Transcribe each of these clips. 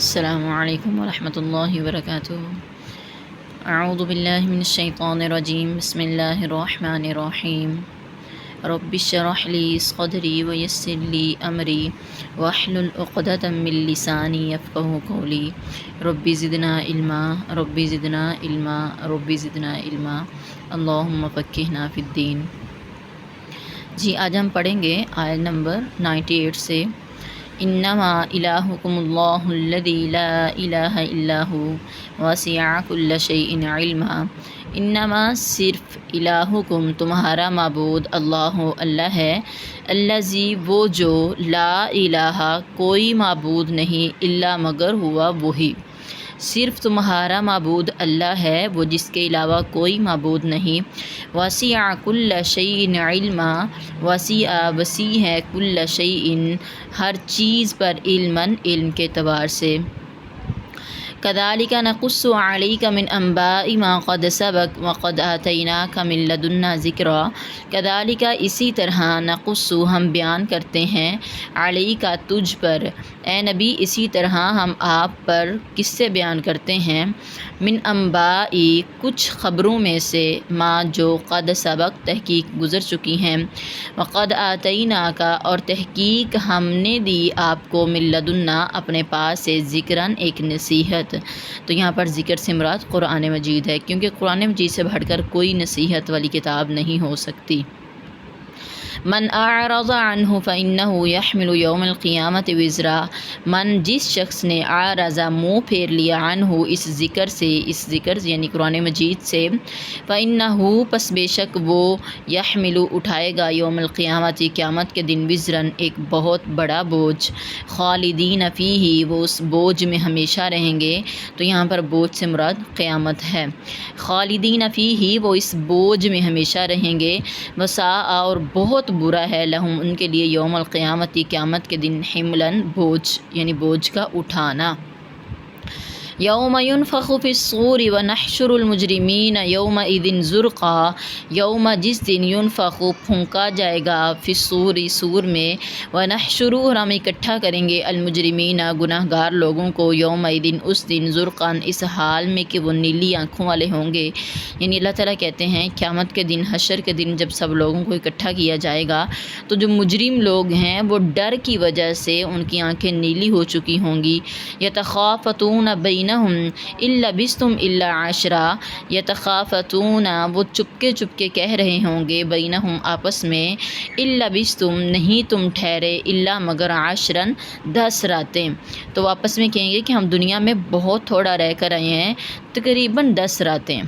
السلام علیکم ورحمۃ اللہ وبرکاتہ۔ اعوذ باللہ من الشیطان الرجیم، بسم اللہ الرحمن الرحیم۔ رب اشرح لی صدری ویسر لی امری واحلل عقدۃ من لسانی یفقہوا قولی۔ رب زدنا علما، رب زدنا علما، رب زدنا علما، اللہم فقہنا فی الدین۔ جی آج ہم پڑھیں گے آیت نمبر 98 سے۔ انما الہکم اللہ الذی لا الہ الا ھو وسع کل شیء علما۔ انما صرف الہکم تمہارا معبود اللہ ہے، الذی وہ جو، لا الہ کوئی معبود نہیں، الا مگر ہوا وہی، صرف تمہارا معبود اللہ ہے، وہ جس کے علاوہ کوئی معبود نہیں۔ وسع کل شیء علما، وسیع وسیع ہے، کل شیء ہر چیز پر، علماً علم کے اعتبار سے۔ کذالک نقص علیک من انباء ما قد سبق وقد آتیناک من لدنا ذکرا۔ کذالک اسی طرح، نقص ہم بیان کرتے ہیں، علیک تجھ پر، اے نبی اسی طرح ہم آپ پر قصے بیان کرتے ہیں، من انباء کچھ خبروں میں سے، ما جو، قد سبق تحقیق گزر چکی ہیں، وقد آتیناک اور تحقیق ہم نے دی آپ کو، من لدنا اپنے پاس سے، ذکراً ایک نصیحت۔ تو یہاں پر ذکر سے مراد قرآن مجید ہے، کیونکہ قرآن مجید سے بڑھ کر کوئی نصیحت والی کتاب نہیں ہو سکتی۔ من اعرض عنہ فإنہ یحمل یوم القیامت وزرا۔ من جس شخص نے، اعرض منہ پھیر لیا، عنہ اس ذکر سے، اس ذکر یعنی قرآن مجید سے، فإنہ پس بے شک وہ، یحمل اٹھائے گا، یوم القیامت قیامت کے دن، وزرن ایک بہت بڑا بوجھ، خالدین فیہ وہ اس بوجھ میں ہمیشہ رہیں گے۔ تو یہاں پر بوجھ سے مراد قیامت ہے، خالدین فیہ وہ اس بوجھ میں ہمیشہ رہیں گے، وساء اور بہت برا ہے، لہم ان کے لیے، یوم القیامت قیامت کے دن، حملاً بوجھ یعنی بوجھ کا اٹھانا۔ یوم ینفخ فی الصور ونحشر المجرمین یومئذ زرقا۔ یوم جس دن، ینفخ پھونکا جائے گا، فی الصور صور میں، ونحشر اور ہم اکٹھا کریں گے، المجرمین گناہ گار لوگوں کو، یومئذ اس دن، زرقاً اس حال میں کہ وہ نیلی آنکھوں والے ہوں گے۔ یعنی اللہ تعالیٰ کہتے ہیں قیامت کے دن، حشر کے دن، جب سب لوگوں کو اکٹھا کیا جائے گا تو جو مجرم لوگ ہیں وہ ڈر کی وجہ سے ان کی آنکھیں نیلی ہو چکی ہوں گی۔ یتخافتون بینہم ان لبثتم الا عشرا۔ یتخافتون وہ چپکے چپکے کہہ رہے ہوں گے، بینہم آپس میں، ان لبثتم نہیں تم ٹھہرے، الا مگر، عشراً 10 راتیں۔ تو وہ آپس میں کہیں گے کہ ہم دنیا میں بہت تھوڑا رہ کر آئے ہیں، تقریباً 10 راتیں۔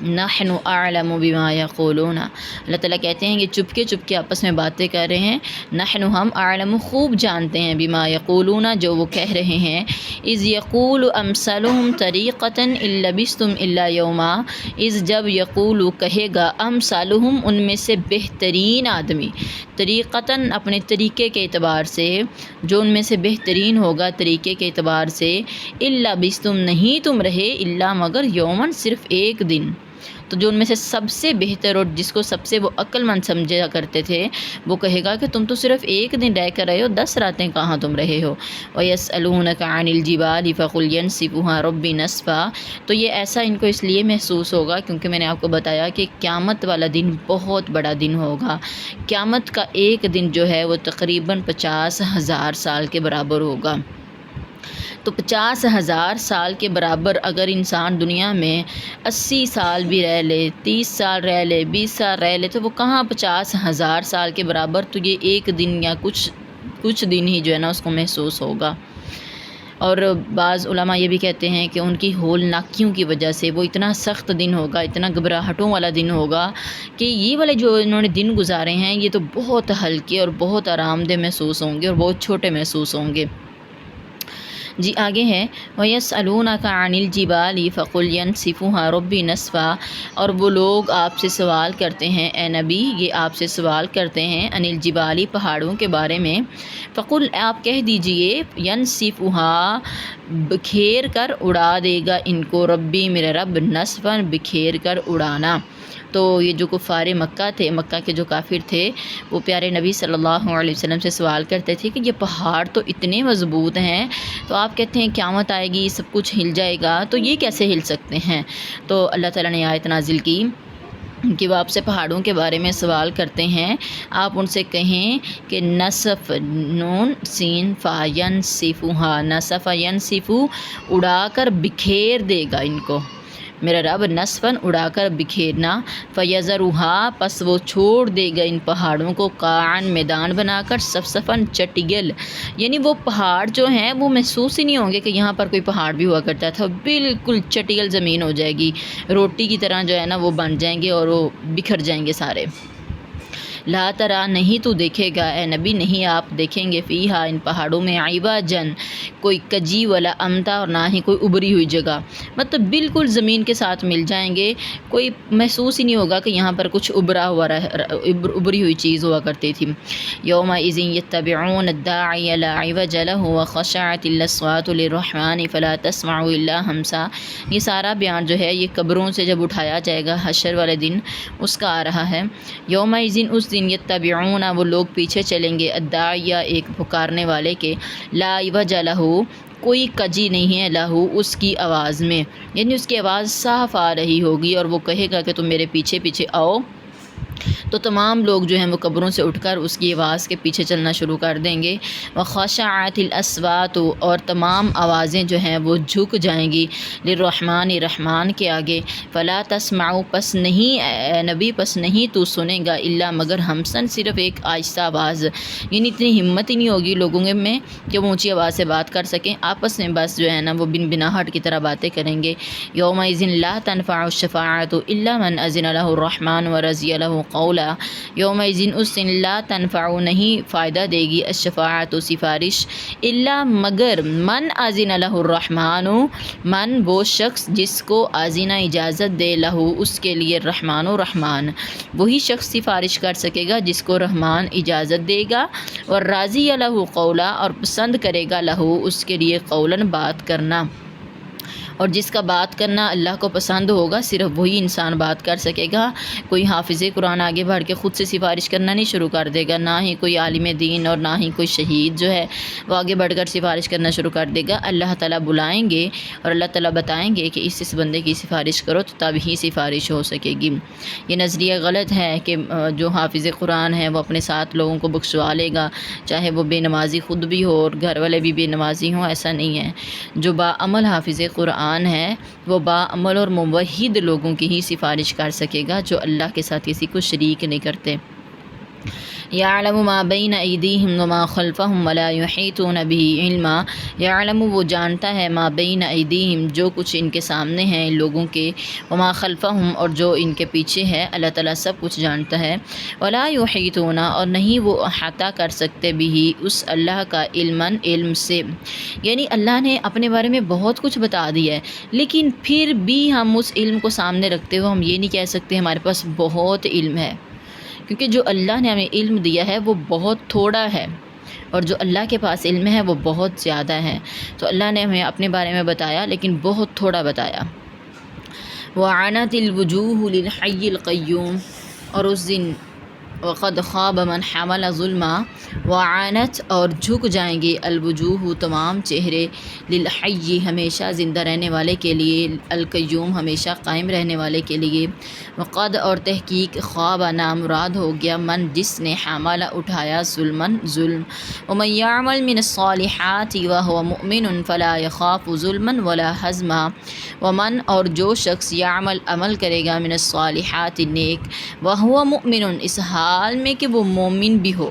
نحن اعلم بما یقولون، اللہ تعالیٰ کہتے ہیں کہ چپکے چپکے آپس میں باتیں کر رہے ہیں، نحن ہم، اعلم خوب جانتے ہیں، بما یقولون جو وہ کہہ رہے ہیں، اذ یقول امثلہم طریقۃ ان لبثتم الا یوما، اذ جب، یقول کہے گا، امثلہم ان میں سے بہترین آدمی، طریقتاً اپنے طریقے کے اعتبار سے، جو ان میں سے بہترین ہوگا طریقے کے اعتبار سے، ان لبثتم نہیں تم رہے، الا مگر، یوماً صرف ایک دن۔ تو جو ان میں سے سب سے بہتر اور جس کو سب سے وہ عقل مند سمجھا کرتے تھے، وہ کہے گا کہ تم تو صرف ایک دن رہ کر رہے ہو، 10 راتیں کہاں تم رہے ہو۔ وَيَسْأَلُونَكَ عَنِ الْجِبَالِ فَقُلْ يَنسِفُهَا رَبِّي نَسْفًا۔ تو یہ ایسا ان کو اس لیے محسوس ہوگا کیونکہ میں نے آپ کو بتایا کہ قیامت والا دن بہت بڑا دن ہوگا۔ قیامت کا ایک دن جو ہے وہ تقریباً 50,000 سال کے برابر ہوگا۔ تو 50,000 سال کے برابر اگر انسان دنیا میں 80 سال بھی رہ لے، 30 سال رہ لے، 20 سال رہ لے، تو وہ کہاں 50,000 سال کے برابر، تو یہ ایک دن یا کچھ دن ہی جو ہے نا اس کو محسوس ہوگا۔ اور بعض علماء یہ بھی کہتے ہیں کہ ان کی ہولناکیوں کی وجہ سے وہ اتنا سخت دن ہوگا، اتنا گھبراہٹوں والا دن ہوگا کہ یہ والے جو انہوں نے دن گزارے ہیں یہ تو بہت ہلکے اور بہت آرام دہ محسوس ہوں گے اور بہت چھوٹے محسوس ہوں گے۔ جی آگے ہے، وَيَسْأَلُونَكَ عَنِ الْجِبَالِ فَقُلْ يَنسِفُهَا رَبِّي نَسْفًا۔ اور وہ لوگ آپ سے سوال کرتے ہیں، اے نبی یہ آپ سے سوال کرتے ہیں، عن الجبال پہاڑوں کے بارے میں، فقل آپ کہہ دیجئے، يَنسِفُهَا بکھیر کر اڑا دے گا ان کو، ربی میرا رب، نسفاً بکھیر کر اڑانا۔ تو یہ جو کفار مکہ تھے، مکہ کے جو کافر تھے، وہ پیارے نبی صلی اللہ علیہ وسلم سے سوال کرتے تھے کہ یہ پہاڑ تو اتنے مضبوط ہیں، تو آپ کہتے ہیں قیامت آئے گی سب کچھ ہل جائے گا، تو یہ کیسے ہل سکتے ہیں؟ تو اللہ تعالیٰ نے آیت نازل کی کہ وہ آپ سے پہاڑوں کے بارے میں سوال کرتے ہیں، آپ ان سے کہیں کہ نصف نون سین فا ینسفوہا، نصف ینسفو، اڑا کر بکھیر دے گا ان کو، میرا رب نصفاً اڑا کر بکھیرنا، فیذرھا، پس وہ چھوڑ دے گا ان پہاڑوں کو، قاعاً میدان بنا کر، صفصفاً چٹگل، یعنی وہ پہاڑ جو ہیں وہ محسوس ہی نہیں ہوں گے کہ یہاں پر کوئی پہاڑ بھی ہوا کرتا تھا، بالکل چٹگل زمین ہو جائے گی، روٹی کی طرح جو ہے نا وہ بن جائیں گے اور وہ بکھر جائیں گے سارے۔ لا ترا، نہیں تو دیکھے گا اے نبی، نہیں آپ دیکھیں گے، فیہا، ان پہاڑوں میں، عوجن، کوئی کجی، ولا امتا، اور نہ ہی کوئی ابری ہوئی جگہ، مطلب بالکل زمین کے ساتھ مل جائیں گے، کوئی محسوس ہی نہیں ہوگا کہ یہاں پر کچھ ابری ہوئی چیز ہوا کرتی تھی۔ یومئذ یتبعون الداعی لا عوج لہ وخشعت الاصوات للرحمن فلا تسمع الا ہمسا، یہ سارا بیان جو ہے یہ قبروں سے جب اٹھایا جائے گا حشر والے دن اس کا آ رہا ہے۔ یومئذ، اس دن، یتبعون، وہ لوگ پیچھے چلیں گے، الداعی، ایک پکارنے والے کے، لا عوج لہ، کوئی کجی نہیں ہے، لہو، اس کی آواز میں، یعنی اس کی آواز صاف آ رہی ہوگی اور وہ کہے گا کہ تم میرے پیچھے پیچھے آؤ، تو تمام لوگ جو ہیں وہ قبروں سے اٹھ کر اس کی آواز کے پیچھے چلنا شروع کر دیں گے۔ وخشعت الاصوات، اور تمام آوازیں جو ہیں وہ جھک جائیں گی، للرحمن، رحمان کے آگے، فلا تسمع، پس نہیں اے نبی، پس نہیں تو سنے گا، الا مگر ہمسن، صرف ایک آہستہ آواز، یعنی اتنی ہمت ہی نہیں ہوگی لوگوں میں کہ وہ اونچی آواز سے بات کر سکیں، آپس میں بس جو ہے نا وہ بن بناہٹ کی طرح باتیں کریں گے۔ یومئذ لا تنفع الشفاعۃ الا من اذن لہ الرحمن ورضی لہ قولا، یومئذ، اس دن، لا تنفع، نہیں فائدہ دے گی، الشفاعۃ، سفارش، الا مگر، من اذن لہ الرحمن، من وہ شخص جس کو اذن اجازت دے، لہ اس کے لیے، الرحمن رحمان، وہی شخص سفارش کر سکے گا جس کو رحمان اجازت دے گا، اور راضی لہ قولا، اور پسند کرے گا، لہ اس کے لیے، قولاً، بات کرنا، اور جس کا بات کرنا اللہ کو پسند ہوگا صرف وہی انسان بات کر سکے گا۔ کوئی حافظ قرآن آگے بڑھ کے خود سے سفارش کرنا نہیں شروع کر دے گا، نہ ہی کوئی عالم دین اور نہ ہی کوئی شہید جو ہے وہ آگے بڑھ کر سفارش کرنا شروع کر دے گا۔ اللہ تعالیٰ بلائیں گے اور اللہ تعالیٰ بتائیں گے کہ اس بندے کی سفارش کرو، تو تب ہی سفارش ہو سکے گی۔ یہ نظریہ غلط ہے کہ جو حافظ قرآن ہے وہ اپنے ساتھ لوگوں کو بخشوا لے گا، چاہے وہ بے نمازی خود بھی ہو اور گھر والے بھی بے نمازی ہوں، ایسا نہیں ہے۔ جو باعمل حافظ قرآن ہے وہ باعمل اور موحد لوگوں کی ہی سفارش کر سکے گا، جو اللہ کے ساتھ کسی کو شریک نہیں کرتے۔ یعلم ما بین ایدیہم وما خلفہم ولا یحیطون بہ علما، یعلم، وہ جانتا ہے، ما بین ایدیہم، جو کچھ ان کے سامنے ہے ان لوگوں کے، وما خلفہم، اور جو ان کے پیچھے ہے، اللہ تعالیٰ سب کچھ جانتا ہے، ولا یحیطون، اور نہیں وہ احاطہ کر سکتے بہ، اس اللہ کا، علماً، علم سے، یعنی اللہ نے اپنے بارے میں بہت کچھ بتا دیا ہے، لیکن پھر بھی ہم اس علم کو سامنے رکھتے ہوئے ہم یہ نہیں کہہ سکتے ہمارے پاس بہت علم ہے، کیونکہ جو اللہ نے ہمیں علم دیا ہے وہ بہت تھوڑا ہے، اور جو اللہ کے پاس علم ہے وہ بہت زیادہ ہے۔ تو اللہ نے ہمیں اپنے بارے میں بتایا لیکن بہت تھوڑا بتایا۔ وَعَنَتِ الْوُجُوهُ لِلْحَيِّ الْقَيُّومِ، اور اس دن، وَقَدْ خَابَ مَنْ حَمَلَ ظُلْمًا، وَعَنَتْ، اور جھک جائیں گے، الوجوہ، تمام چہرے، للحی، ہمیشہ زندہ رہنے والے کے لیے، القیوم، ہمیشہ قائم رہنے والے کے لیے، وقد، اور تحقیق، خواب، نامراد ہو گیا، من، جس نے، حمل، اٹھایا، ظلمًا، ظلم، ومن یعمل من الصالحات وهو مؤمن فلا یخاف ظلما ولا حزما، ومن، اور جو شخص، یعمل، عمل کرے گا، من الصالحات، نیک، وہو مؤمن، اس حال میں کہ وہ مومن بھی ہو،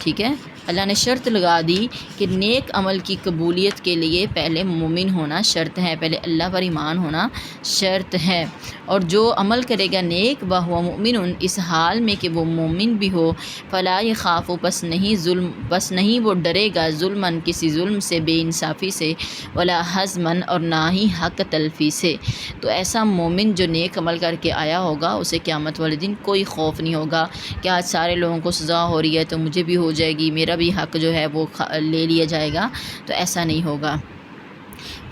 ٹھیک ہے، اللہ نے شرط لگا دی کہ نیک عمل کی قبولیت کے لیے پہلے مومن ہونا شرط ہے، پہلے اللہ پر ایمان ہونا شرط ہے، اور جو عمل کرے گا نیک، وہو مؤمن، اس حال میں کہ وہ مومن بھی ہو، فلا یخاف، پس نہیں وہ ڈرے گا، ظلمًا، کسی ظلم سے، بے انصافی سے، ولا حزما، اور نہ ہی حق تلفی سے۔ تو ایسا مومن جو نیک عمل کر کے آیا ہوگا اسے قیامت والے دن کوئی خوف نہیں ہوگا کہ آج سارے لوگوں کو سزا ہو رہی ہے تو مجھے بھی ہو جائے گی، میرا بھی حق جو ہے وہ لے لیا جائے گا، تو ایسا نہیں ہوگا۔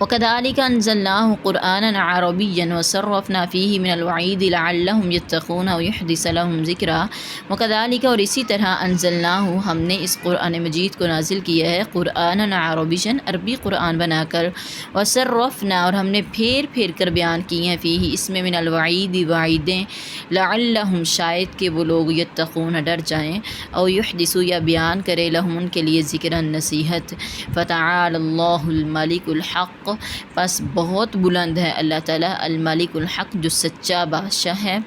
وَكَذَلِكَ أَنزَلْنَاهُ قُرْآنًا عَرَبِيًّا وَصَرَّفْنَا فِيهِ مِنَ الْوَعِيدِ لَعَلَّهُمْ يَتَّقُونَ أَوْ يُحْدِثَ لَهُمْ ذِكْرًا وَكَذَلِكَ اور اسی طرح انزلناہ ہم نے اس قرآن مجید کو نازل کیا ہے قرآنًا عربیًا عربی قرآن بنا کر وصرفنا اور ہم نے پھیر پھیر کر بیان کی ہیں فیہ اس میں من الوعید وعیدیں لعلہم شاید کہ وہ لوگ یتقون ڈر جائیں او یحدثوا یا بیان کرے لہم ان کے لیے ذکرًا نصیحت فتعال اللہ الملک الحق پس بہت بلند ہے اللہ تعالیٰ الملک الحق جو سچا بادشاہ ہے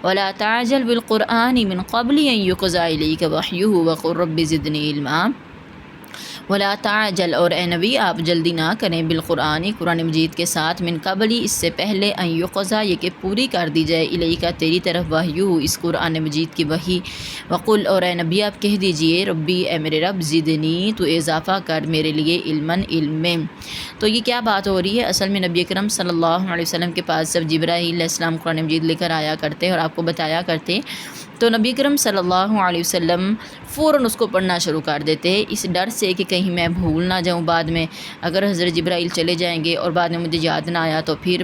ولا تعجل بالقرآن من قبل ان یقضى الیک وحیہ وقل رب زدنی علما ولا تعجل اور اے نبی آپ جلدی نہ کریں بالقرآن قرآن مجید کے ساتھ من قبلی اس سے پہلے ان یقضى یہ کہ پوری کر دی جائے الیک تیری طرف وحیہ اس قرآن مجید کی وحی وقل اور اے نبی آپ کہہ دیجئے ربی اے میرے رب زدنی تو اضافہ کر میرے لیے علماً علم میں۔ تو یہ کیا بات ہو رہی ہے؟ اصل میں نبی اکرم صلی اللہ علیہ وسلم کے پاس جب جبرائیل علیہ السلام قرآن مجید لے کر آیا کرتے اور آپ کو بتایا کرتے تو نبی اکرم صلی اللہ علیہ وسلم فوراً اس کو پڑھنا شروع کر دیتے اس ڈر سے کہ کہیں میں بھول نہ جاؤں بعد میں، اگر حضرت جبرائیل چلے جائیں گے اور بعد میں مجھے یاد نہ آیا تو پھر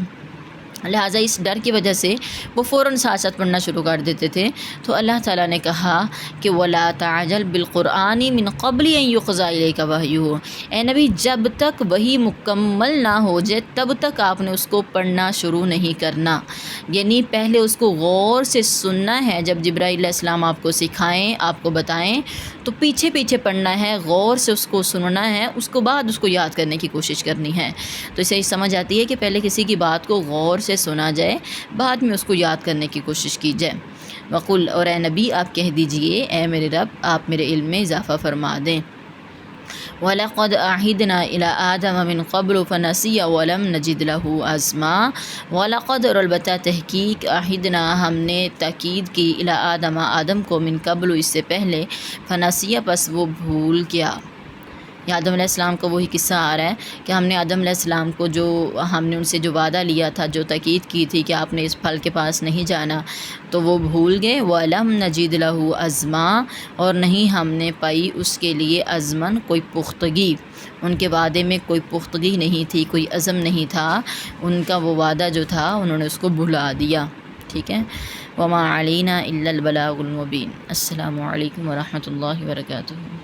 لہٰذا اس ڈر کی وجہ سے وہ فوراً ساتھ ساتھ پڑھنا شروع کر دیتے تھے۔ تو اللہ تعالیٰ نے کہا کہ وَلَا تَعْجَلْ بِالْقُرْآنِ مِنْ قَبْلِ أَنْ يُقْضَى إِلَيْكَ وَحْيُهُ اے نبی جب تک وحی مکمل نہ ہو جائے تب تک آپ نے اس کو پڑھنا شروع نہیں کرنا، یعنی پہلے اس کو غور سے سننا ہے، جب جبرائیل علیہ السلام آپ کو سکھائیں آپ کو بتائیں تو پیچھے پیچھے پڑھنا ہے، غور سے اس کو سننا ہے، اس کو بعد اس کو یاد کرنے کی کوشش کرنی ہے۔ تو اسے سمجھ آتی ہے کہ پہلے کسی کی بات کو غور سے سنا جائے بعد میں اس کو یاد کرنے کی کوشش کی جائے۔ وقل اور اے نبی آپ کہہ دیجئے اے میرے رب آپ میرے علم میں اضافہ فرما دیں۔ وَلَقَدْ أَعْهِدْنَا إِلَىٰ آدَمَ مِنْ قَبْلُ فَنَسِيَ وَلَمْ نَجِدْ لَهُ عَزْمًا وَلَقَدْ اور البتہ تحقیق أَعْهِدْنَا ہم نے تاکید کی إِلَىٰ آدَمَ آدم کو من قبل اس سے پہلے فنسیہ پس وہ بھول گیا۔ یہ آدم علیہ السلام کا وہی قصہ آ رہا ہے کہ ہم نے آدم علیہ السلام کو جو ہم نے ان سے جو وعدہ لیا تھا جو تاکید کی تھی کہ آپ نے اس پھل کے پاس نہیں جانا تو وہ بھول گئے۔ وَلَمْ نَجِدْ لَهُ عَزْمًا اور نہیں ہم نے پائی اس کے لیے عزمًا کوئی پختگی، ان کے وعدے میں کوئی پختگی نہیں تھی، کوئی عزم نہیں تھا، ان کا وہ وعدہ جو تھا انہوں نے اس کو بھلا دیا۔ ٹھیک ہے، وَمَا عَلَيْنَا إِلَّا الْبَلَاغُ الْمُبِينُ۔ السلام علیکم ورحمۃ اللہ وبرکاتہ۔